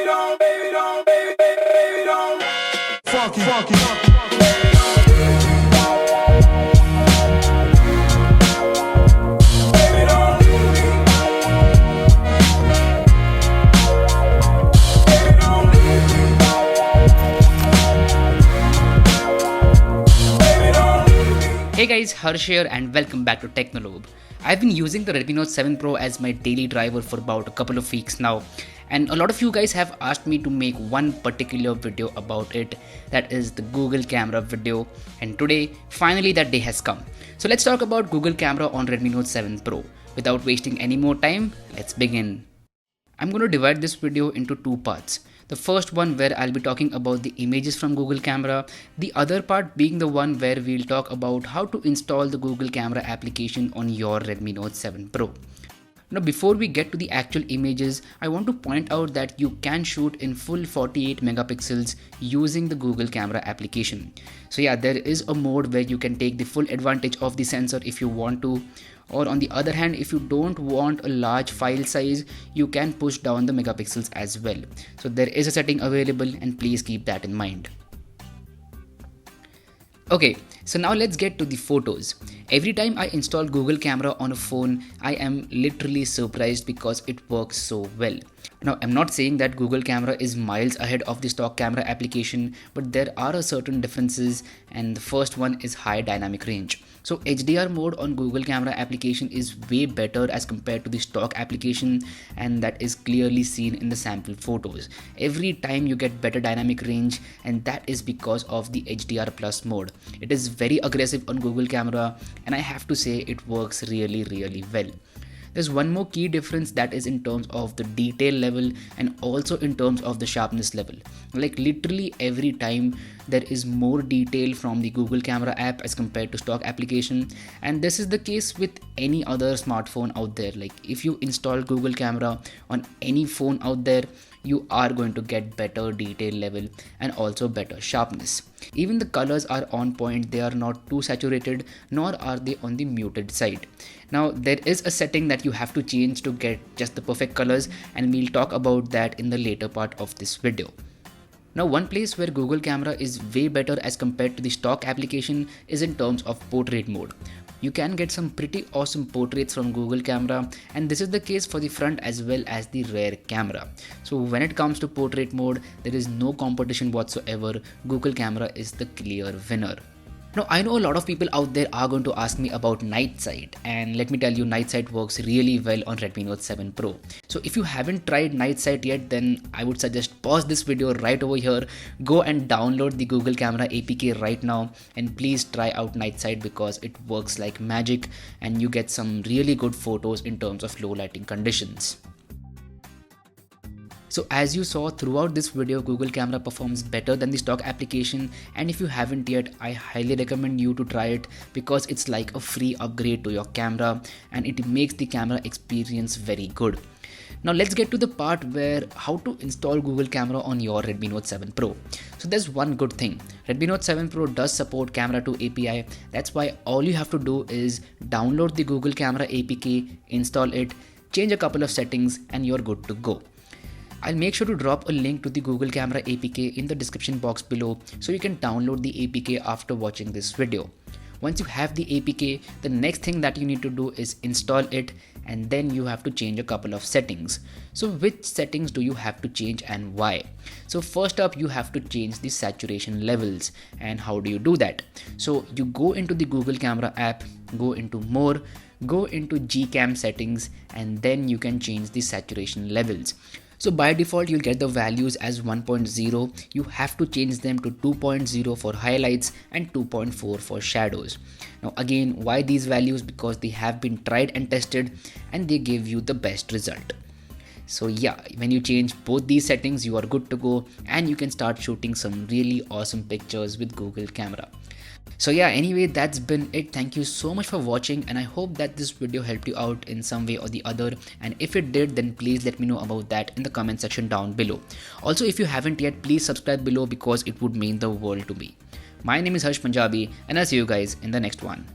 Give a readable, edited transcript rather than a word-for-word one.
don't, baby, don't, baby, baby, baby, don't. Funky, funky, funky. Hey guys, Harsh here and welcome back to Technolobe. I've been using the Redmi Note 7 Pro as my daily driver for about a couple of weeks now, and a lot of you guys have asked me to make one particular video about it, that is the Google camera video, and today finally that day has come. So let's talk about Google camera on Redmi Note 7 Pro. Without wasting any more time, let's begin. I'm going to divide this video into two parts. The first one where I'll be talking about the images from Google Camera, the other part being the one where we'll talk about how to install the Google Camera application on your Redmi Note 7 Pro. Now before we get to the actual images, I want to point out that you can shoot in full 48 megapixels using the Google Camera application. So yeah, there is a mode where you can take the full advantage of the sensor if you want to, or on the other hand, if you don't want a large file size, you can push down the megapixels as well. So there is a setting available and please keep that in mind. Okay, so now let's get to the photos. Every time I install Google Camera on a phone, I am literally surprised because it works so well. Now, I'm not saying that Google Camera is miles ahead of the stock camera application, but there are certain differences, and the first one is high dynamic range. So HDR mode on Google Camera application is way better as compared to the stock application, and that is clearly seen in the sample photos. Every time you get better dynamic range, and that is because of the HDR plus mode. It is very aggressive on Google Camera, and I have to say it works really well. There's one more key difference, that is in terms of the detail level and also in terms of the sharpness level. Like literally every time there is more detail from the Google Camera app as compared to stock application, and this is the case with any other smartphone out there. Like if you install Google Camera on any phone out there, you are going to get better detail level and also better sharpness. Even the colors are on point, they are not too saturated nor are they on the muted side. Now there is a setting that you have to change to get just the perfect colors, and we'll talk about that in the later part of this video. Now one place where Google Camera is way better as compared to the stock application is in terms of portrait mode. You can get some pretty awesome portraits from Google Camera, and this is the case for the front as well as the rear camera. So when it comes to portrait mode, there is no competition whatsoever. Google Camera is the clear winner. Now I know a lot of people out there are going to ask me about night sight, and let me tell you, night sight works really well on Redmi Note 7 Pro. So if you haven't tried night sight yet, then I would suggest pause this video right over here, go and download the Google Camera APK right now, and please try out night sight because it works like magic and you get some really good photos in terms of low lighting conditions. So as you saw throughout this video, Google Camera performs better than the stock application, and if you haven't yet, I highly recommend you to try it because it's like a free upgrade to your camera and it makes the camera experience very good. Now let's get to the part where how to install Google Camera on your Redmi Note 7 Pro. So there's one good thing, Redmi Note 7 Pro does support Camera 2 API. That's why all you have to do is download the Google Camera APK, install it, change a couple of settings, and you're good to go. I'll make sure to drop a link to the Google Camera APK in the description box below so you can download the APK after watching this video. Once you have the APK, the next thing that you need to do is install it, and then you have to change a couple of settings. So which settings do you have to change and why? So first up, you have to change the saturation levels. And how do you do that? So you go into the Google Camera app, go into more, go into Gcam settings, and then you can change the saturation levels. So by default, you'll get the values as 1.0. You have to change them to 2.0 for highlights and 2.4 for shadows. Now again, why these values? Because they have been tried and tested and they give you the best result. So yeah, when you change both these settings, you are good to go and you can start shooting some really awesome pictures with Google Camera. So yeah, anyway, that's been it. Thank you so much for watching, and I hope that this video helped you out in some way or the other, and if it did, then please let me know about that in the comment section down below. Also, if you haven't yet, please subscribe below because it would mean the world to me. My name is Harsh Punjabi, and I'll see you guys in the next one.